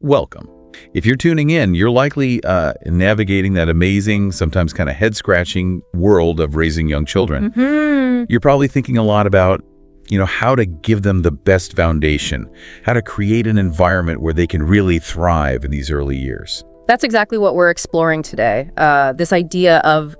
Welcome. If you're tuning in, you're likely navigating that amazing, sometimes kind of head-scratching world of raising young children. You're probably thinking a lot about, how to give them the best foundation, how to create an environment where they can really thrive in these early years. That's exactly what we're exploring today. This idea of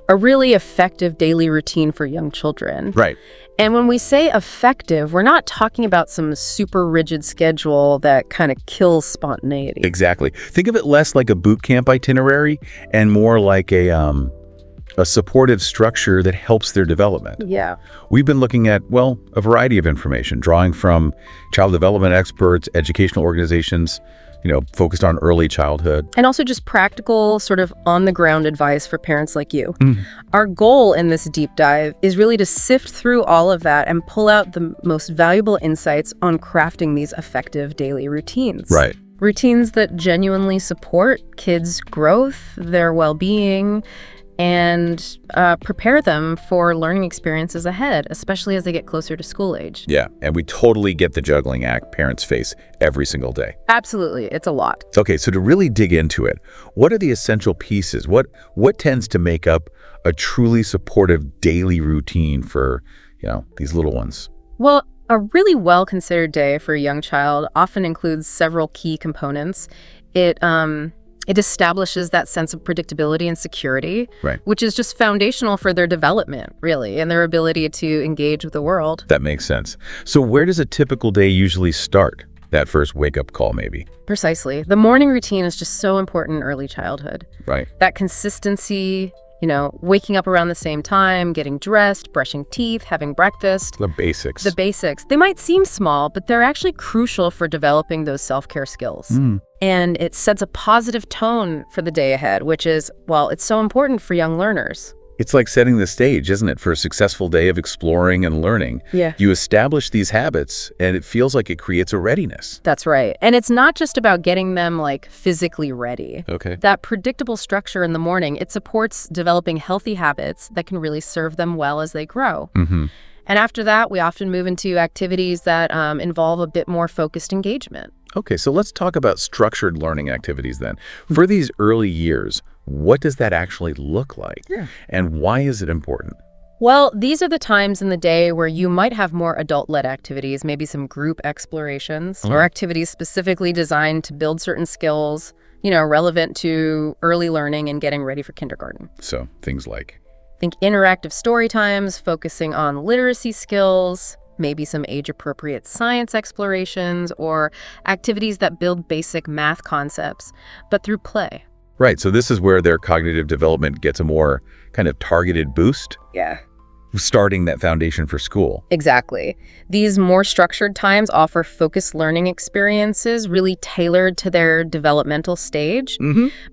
a really effective daily routine for young children. Right. And when we say effective, we're not talking about some super rigid schedule that kind of kills spontaneity. Exactly. Think of it less like a boot camp itinerary and more like a supportive structure that helps their development. Yeah. We've been looking at, a variety of information, drawing from child development experts, educational organizations, focused on early childhood. And also just practical, sort of on-the-ground advice for parents like you. Our goal in this deep dive is really to sift through all of that and pull out the most valuable insights on crafting these effective daily routines. Right. Routines that genuinely support kids' growth, their well-being, and prepare them for learning experiences ahead, especially as they get closer to school age. Yeah, and we totally get the juggling act parents face every single day. Absolutely. It's a lot. Okay, so to really dig into it, what are the essential pieces? What tends to make up a truly supportive daily routine for, these little ones? Well, a really well-considered day for a young child often includes several key components. It establishes that sense of predictability and security, right, which is just foundational for their development, really, and their ability to engage with the world. That makes sense. So where does a typical day usually start? That first wake-up call, maybe? Precisely. The morning routine is just so important in early childhood. Right. That consistency, waking up around the same time, getting dressed, brushing teeth, having breakfast. The basics. The basics. They might seem small, but they're actually crucial for developing those self-care skills. And it sets a positive tone for the day ahead, which is, it's so important for young learners. It's like setting the stage, isn't it, for a successful day of exploring and learning. Yeah. You establish these habits, and it feels like it creates a readiness. That's right. And it's not just about getting them, physically ready. Okay. That predictable structure in the morning, it supports developing healthy habits that can really serve them well as they grow. And after that, we often move into activities that involve a bit more focused engagement. Okay, so let's talk about structured learning activities then. For these early years, what does that actually look like? Yeah. And why is it important? Well, these are the times in the day where you might have more adult-led activities, maybe some group explorations, or activities specifically designed to build certain skills, relevant to early learning and getting ready for kindergarten. So things like? Think interactive story times, focusing on literacy skills, maybe some age-appropriate science explorations, or activities that build basic math concepts, but through play. Right, so this is where their cognitive development gets a more kind of targeted boost? Yeah. Starting that foundation for school. Exactly. These more structured times offer focused learning experiences really tailored to their developmental stage.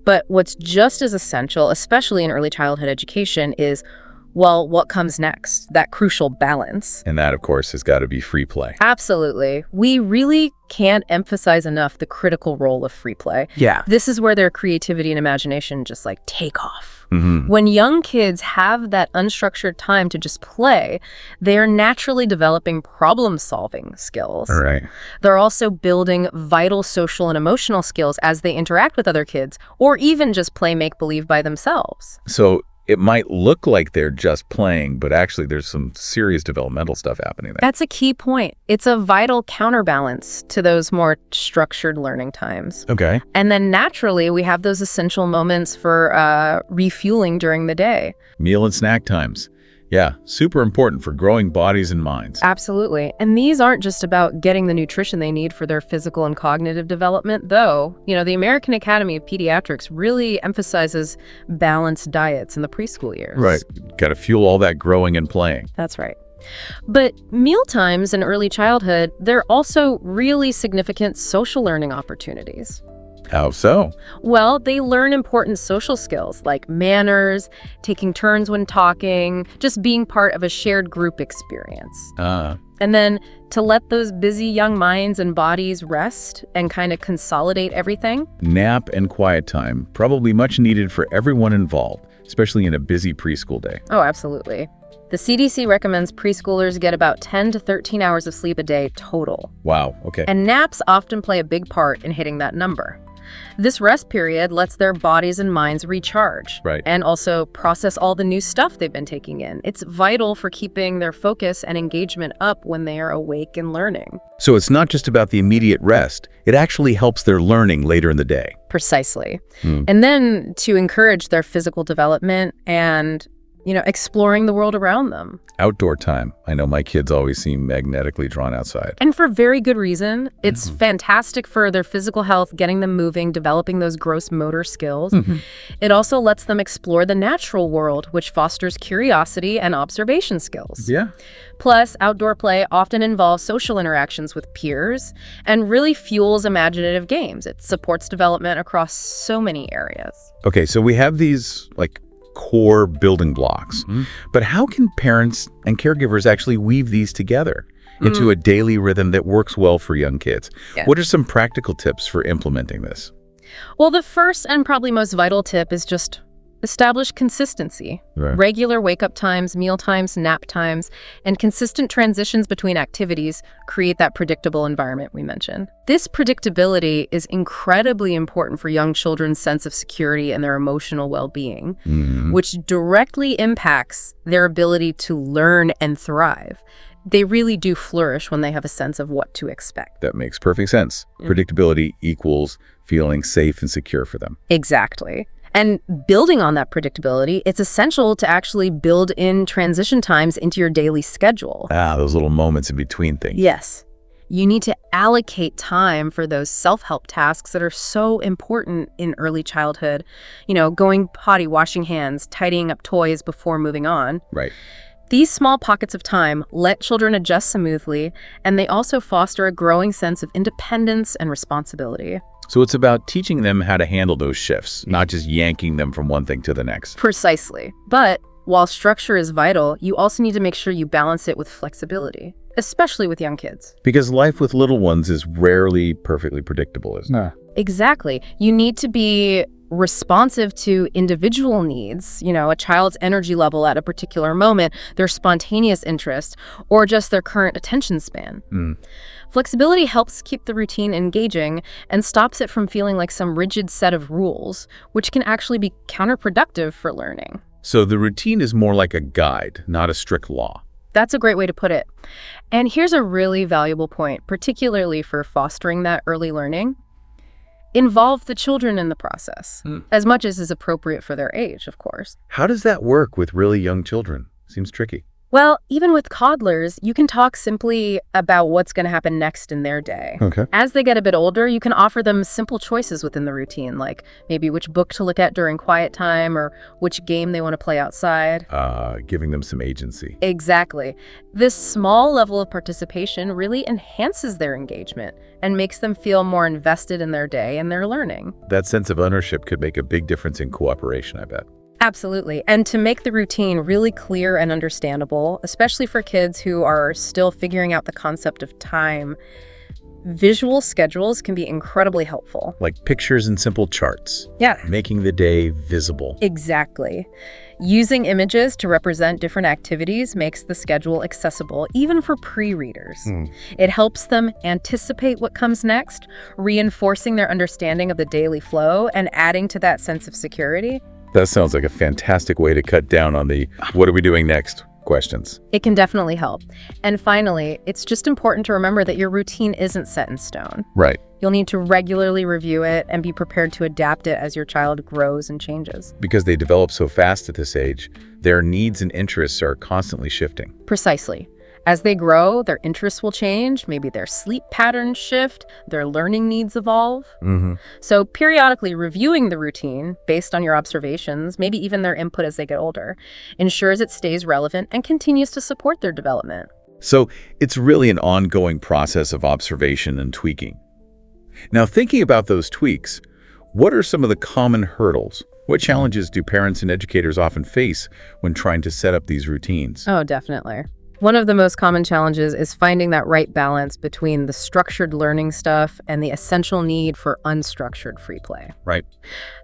But what's just as essential, especially in early childhood education, is what comes next? That crucial balance. And that, of course, has got to be free play. Absolutely. We really can't emphasize enough the critical role of free play. Yeah. This is where their creativity and imagination just take off. When young kids have that unstructured time to just play, they are naturally developing problem-solving skills. All right. They're also building vital social and emotional skills as they interact with other kids, or even just play make-believe by themselves. So it might look like they're just playing, but actually there's some serious developmental stuff happening there. That's a key point. It's a vital counterbalance to those more structured learning times. Okay. And then naturally, we have those essential moments for refueling during the day. Meal and snack times. Yeah, super important for growing bodies and minds. Absolutely. And these aren't just about getting the nutrition they need for their physical and cognitive development, though. The American Academy of Pediatrics really emphasizes balanced diets in the preschool years. Right. Got to fuel all that growing and playing. That's right. But meal times in early childhood, they're also really significant social learning opportunities. How so? Well, they learn important social skills like manners, taking turns when talking, just being part of a shared group experience. And then to let those busy young minds and bodies rest and kind of consolidate everything. Nap and quiet time, probably much needed for everyone involved, especially in a busy preschool day. Oh, absolutely. The CDC recommends preschoolers get about 10 to 13 hours of sleep a day total. Wow, okay. And naps often play a big part in hitting that number. This rest period lets their bodies and minds recharge. Right. And also process all the new stuff they've been taking in. It's vital for keeping their focus and engagement up when they are awake and learning. So it's not just about the immediate rest. It actually helps their learning later in the day. Precisely. And then to encourage their physical development and exploring the world around them. Outdoor time. I know my kids always seem magnetically drawn outside. And for very good reason. It's fantastic for their physical health, getting them moving, developing those gross motor skills. It also lets them explore the natural world, which fosters curiosity and observation skills. Yeah. Plus, outdoor play often involves social interactions with peers and really fuels imaginative games. It supports development across so many areas. Okay, so we have these, core building blocks. But how can parents and caregivers actually weave these together into a daily rhythm that works well for young kids? Yeah. What are some practical tips for implementing this? Well, the first and probably most vital tip is just establish consistency. Right. Regular wake-up times, meal times, nap times, and consistent transitions between activities create that predictable environment we mentioned. This predictability is incredibly important for young children's sense of security and their emotional well-being, which directly impacts their ability to learn and thrive. They really do flourish when they have a sense of what to expect. That makes perfect sense. Predictability equals feeling safe and secure for them. Exactly. And building on that predictability, it's essential to actually build in transition times into your daily schedule. Those little moments in between things. Yes. You need to allocate time for those self-help tasks that are so important in early childhood. Going potty, washing hands, tidying up toys before moving on. Right. These small pockets of time let children adjust smoothly, and they also foster a growing sense of independence and responsibility. So it's about teaching them how to handle those shifts, not just yanking them from one thing to the next. Precisely. But while structure is vital, you also need to make sure you balance it with flexibility, especially with young kids. Because life with little ones is rarely perfectly predictable, isn't it? Exactly. You need to be responsive to individual needs, a child's energy level at a particular moment, their spontaneous interest, or just their current attention span. Flexibility helps keep the routine engaging and stops it from feeling like some rigid set of rules, which can actually be counterproductive for learning. So the routine is more like a guide, not a strict law. That's a great way to put it. And here's a really valuable point, particularly for fostering that early learning. Involve the children in the process, as much as is appropriate for their age, of course. How does that work with really young children? Seems tricky. Well, even with toddlers, you can talk simply about what's going to happen next in their day. Okay. As they get a bit older, you can offer them simple choices within the routine, like maybe which book to look at during quiet time or which game they want to play outside. Giving them some agency. Exactly. This small level of participation really enhances their engagement and makes them feel more invested in their day and their learning. That sense of ownership could make a big difference in cooperation, I bet. Absolutely. And to make the routine really clear and understandable, especially for kids who are still figuring out the concept of time, visual schedules can be incredibly helpful. Like pictures and simple charts. Yeah. Making the day visible. Exactly. Using images to represent different activities makes the schedule accessible, even for pre-readers. It helps them anticipate what comes next, reinforcing their understanding of the daily flow and adding to that sense of security. That sounds like a fantastic way to cut down on the what are we doing next questions. It can definitely help. And finally, it's just important to remember that your routine isn't set in stone. Right. You'll need to regularly review it and be prepared to adapt it as your child grows and changes. Because they develop so fast at this age, their needs and interests are constantly shifting. Precisely. As they grow, their interests will change, maybe their sleep patterns shift, their learning needs evolve. So periodically reviewing the routine based on your observations, maybe even their input as they get older, ensures it stays relevant and continues to support their development. So it's really an ongoing process of observation and tweaking. Now, thinking about those tweaks, what are some of the common hurdles? What challenges do parents and educators often face when trying to set up these routines? Oh, definitely. One of the most common challenges is finding that right balance between the structured learning stuff and the essential need for unstructured free play. Right.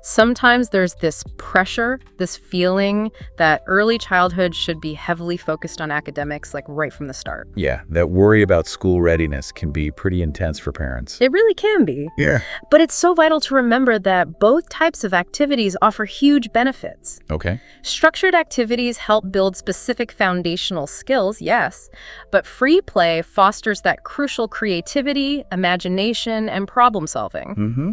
Sometimes there's this pressure, this feeling that early childhood should be heavily focused on academics, like right from the start. Yeah, that worry about school readiness can be pretty intense for parents. It really can be. Yeah. But it's so vital to remember that both types of activities offer huge benefits. Okay. Structured activities help build specific foundational skills, yes, but free play fosters that crucial creativity, imagination, and problem solving. Mm-hmm.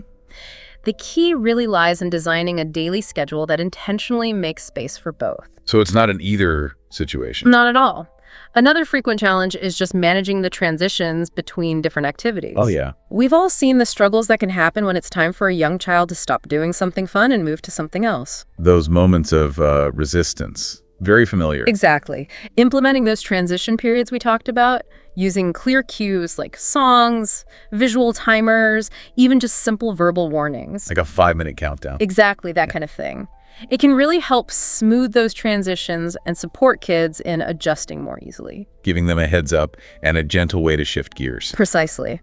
The key really lies in designing a daily schedule that intentionally makes space for both. So it's not an either situation. Not at all. Another frequent challenge is just managing the transitions between different activities. Oh, yeah. We've all seen the struggles that can happen when it's time for a young child to stop doing something fun and move to something else. Those moments of resistance. Very familiar. Exactly. Implementing those transition periods we talked about, using clear cues like songs, visual timers, even just simple verbal warnings. Like a 5-minute countdown. Exactly, that kind of thing. It can really help smooth those transitions and support kids in adjusting more easily. Giving them a heads up and a gentle way to shift gears. Precisely.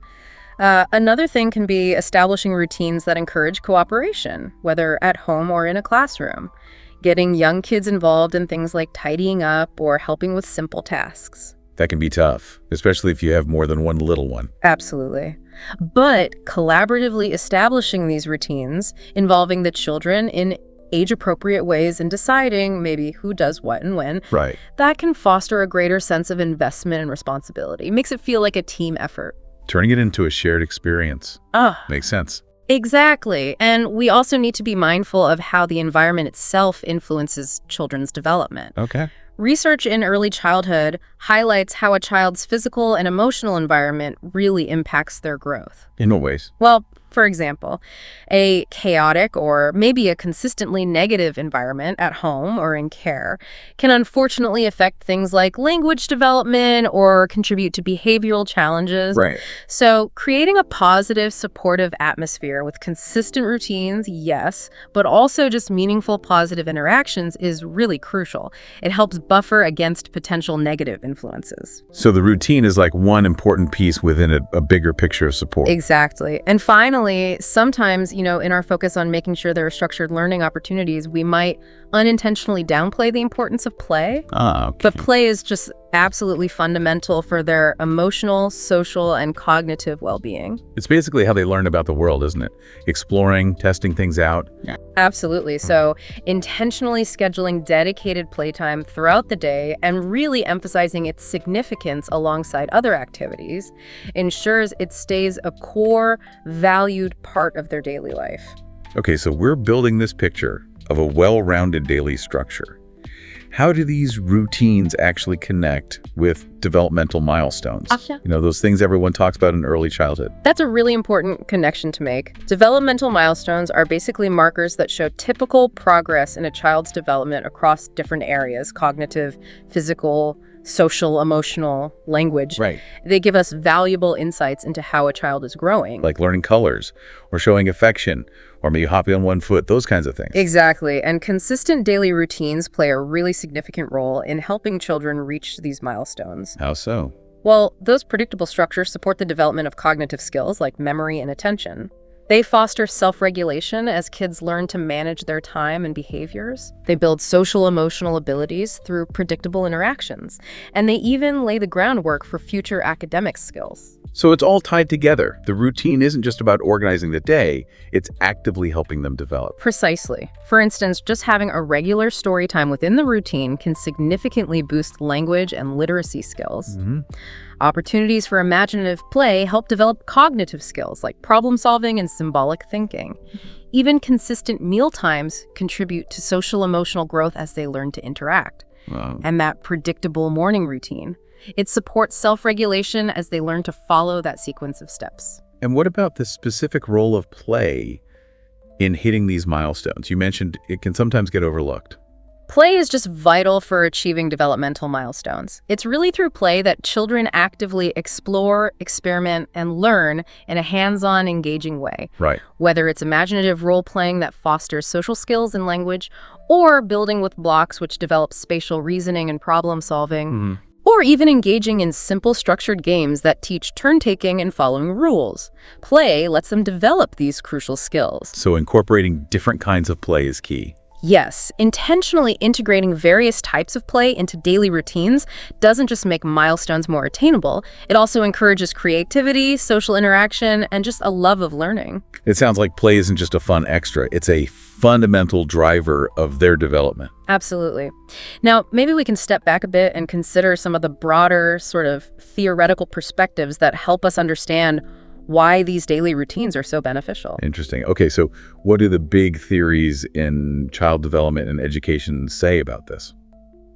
Another thing can be establishing routines that encourage cooperation, whether at home or in a classroom. Getting young kids involved in things like tidying up or helping with simple tasks. That can be tough, especially if you have more than one little one. Absolutely. But collaboratively establishing these routines, involving the children in age-appropriate ways and deciding maybe who does what and when, Right. that can foster a greater sense of investment and responsibility. It makes it feel like a team effort. Turning it into a shared experience. Makes sense. Exactly. And we also need to be mindful of how the environment itself influences children's development. Okay. Research in early childhood highlights how a child's physical and emotional environment really impacts their growth. In what ways? Well, for example, a chaotic or maybe a consistently negative environment at home or in care can unfortunately affect things like language development or contribute to behavioral challenges. Right. So creating a positive, supportive atmosphere with consistent routines, yes, but also just meaningful positive interactions is really crucial. It helps buffer against potential negative influences. So the routine is like one important piece within a bigger picture of support. Exactly. And finally, sometimes, in our focus on making sure there are structured learning opportunities, we might unintentionally downplay the importance of play. Okay. But play is just absolutely fundamental for their emotional, social, and cognitive well-being. It's basically how they learn about the world, isn't it? Exploring, testing things out. Yeah. Absolutely. So intentionally scheduling dedicated playtime throughout the day and really emphasizing its significance alongside other activities ensures it stays a core, valued part of their daily life. Okay, so we're building this picture of a well-rounded daily structure. How do these routines actually connect with developmental milestones? Those things everyone talks about in early childhood. That's a really important connection to make. Developmental milestones are basically markers that show typical progress in a child's development across different areas: cognitive, physical, social, emotional, language. Right. They give us valuable insights into how a child is growing. Like learning colors or showing affection or maybe hopping on one foot, those kinds of things. Exactly. And consistent daily routines play a really significant role in helping children reach these milestones. How so? Well, those predictable structures support the development of cognitive skills like memory and attention. They foster self-regulation as kids learn to manage their time and behaviors. They build social-emotional abilities through predictable interactions. And they even lay the groundwork for future academic skills. So it's all tied together. The routine isn't just about organizing the day, it's actively helping them develop. Precisely. For instance, just having a regular story time within the routine can significantly boost language and literacy skills. Opportunities for imaginative play help develop cognitive skills like problem solving and symbolic thinking. Even consistent meal times contribute to social emotional growth as they learn to interact. Wow. And that predictable morning routine. It supports self-regulation as they learn to follow that sequence of steps. And what about the specific role of play in hitting these milestones? You mentioned it can sometimes get overlooked. Play is just vital for achieving developmental milestones. It's really through play that children actively explore, experiment, and learn in a hands-on, engaging way. Right. Whether it's imaginative role-playing that fosters social skills and language, or building with blocks which develops spatial reasoning and problem-solving, Or even engaging in simple structured games that teach turn-taking and following rules. Play lets them develop these crucial skills. So incorporating different kinds of play is key. Yes, intentionally integrating various types of play into daily routines doesn't just make milestones more attainable, it also encourages creativity, social interaction, and just a love of learning. It sounds like play isn't just a fun extra, it's a fundamental driver of their development. Absolutely. Now, maybe we can step back a bit and consider some of the broader sort of theoretical perspectives that help us understand why these daily routines are so beneficial. Interesting. Okay, so what do the big theories in child development and education say about this?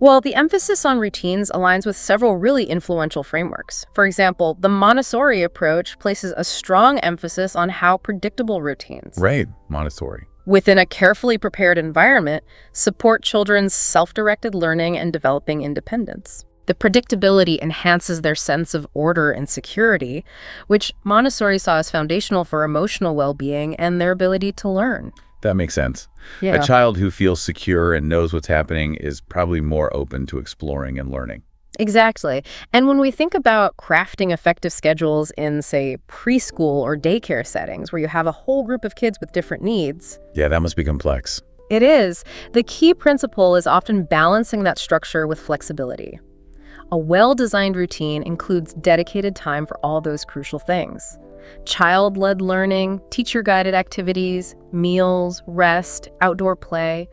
Well, the emphasis on routines aligns with several really influential frameworks. For example, the Montessori approach places a strong emphasis on how predictable routines, Right, Montessori. within a carefully prepared environment, support children's self-directed learning and developing independence. The predictability enhances their sense of order and security, which Montessori saw as foundational for emotional well-being and their ability to learn. That makes sense. Yeah. A child who feels secure and knows what's happening is probably more open to exploring and learning. Exactly. And when we think about crafting effective schedules in, say, preschool or daycare settings, where you have a whole group of kids with different needs, Yeah, that must be complex. it is. The key principle is often balancing that structure with flexibility. A well-designed routine includes dedicated time for all those crucial things. Child-led learning, teacher-guided activities, meals, rest, outdoor play,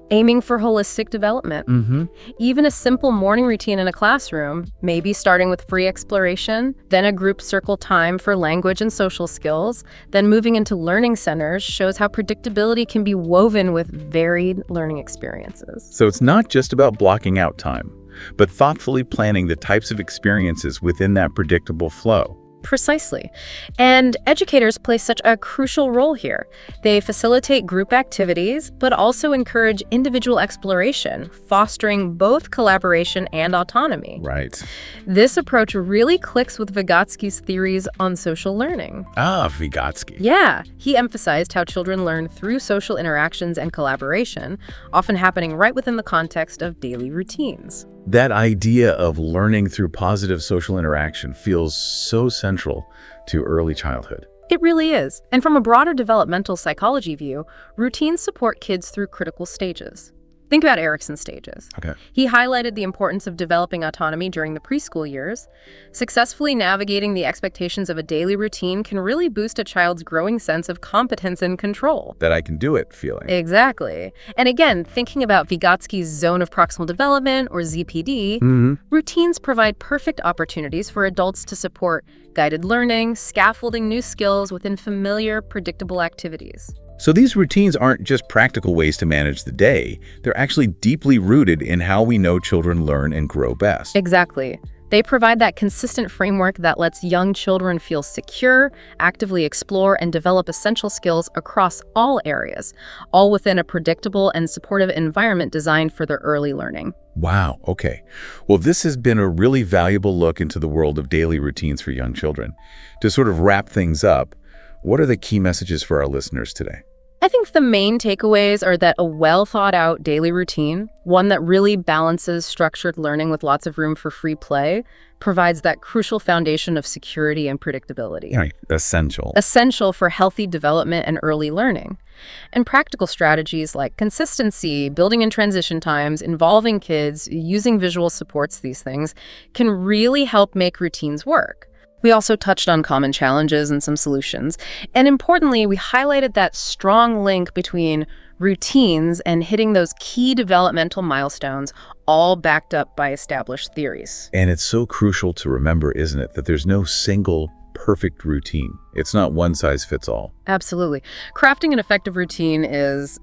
aiming for holistic development. Even a simple morning routine in a classroom, maybe starting with free exploration, then a group circle time for language and social skills, then moving into learning centers, shows how predictability can be woven with varied learning experiences. So it's not just about blocking out time, but thoughtfully planning the types of experiences within that predictable flow. Precisely. And educators play such a crucial role here. They facilitate group activities, but also encourage individual exploration, fostering both collaboration and autonomy. Right. This approach really clicks with Vygotsky's theories on social learning. Ah, Vygotsky. Yeah, he emphasized how children learn through social interactions and collaboration, often happening right within the context of daily routines. That idea of learning through positive social interaction feels so central to early childhood. It really is. And from a broader developmental psychology view, routines support kids through critical stages. Think about Erikson's stages. Okay. He highlighted the importance of developing autonomy during the preschool years. Successfully navigating the expectations of a daily routine can really boost a child's growing sense of competence and control. That I can do it feeling. Exactly. And again, thinking about Vygotsky's zone of proximal development, or ZPD, routines provide perfect opportunities for adults to support guided learning, scaffolding new skills within familiar, predictable activities. So these routines aren't just practical ways to manage the day. They're actually deeply rooted in how we know children learn and grow best. Exactly. They provide that consistent framework that lets young children feel secure, actively explore, and develop essential skills across all areas, all within a predictable and supportive environment designed for their early learning. Wow, okay. Well, this has been a really valuable look into the world of daily routines for young children. To sort of wrap things up, what are the key messages for our listeners today? I think the main takeaways are that a well-thought-out daily routine, one that really balances structured learning with lots of room for free play, provides that crucial foundation of security and predictability. Right, essential. Essential for healthy development and early learning. And practical strategies like consistency, building in transition times, involving kids, using visual supports, these things, can really help make routines work. We also touched on common challenges and some solutions. And importantly, we highlighted that strong link between routines and hitting those key developmental milestones, all backed up by established theories. And it's so crucial to remember, isn't it, that there's no single perfect routine. It's not one size fits all. Absolutely. Crafting an effective routine is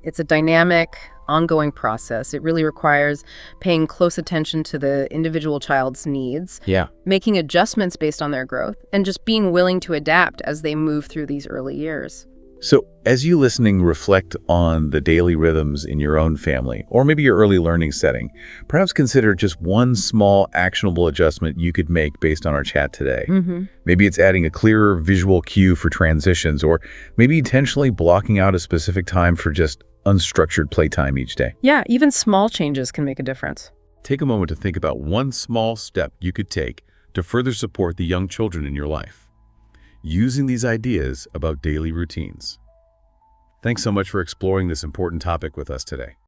it's a dynamic, ongoing process. It really requires paying close attention to the individual child's needs, making adjustments based on their growth, and just being willing to adapt as they move through these early years. So as you listening reflect on the daily rhythms in your own family, or maybe your early learning setting, perhaps consider just one small actionable adjustment you could make based on our chat today. Maybe it's adding a clearer visual cue for transitions, or maybe intentionally blocking out a specific time for just unstructured playtime each day. Yeah, even small changes can make a difference. take a moment to think about one small step you could take to further support the young children in your life, using these ideas about daily routines. Thanks so much for exploring this important topic with us today.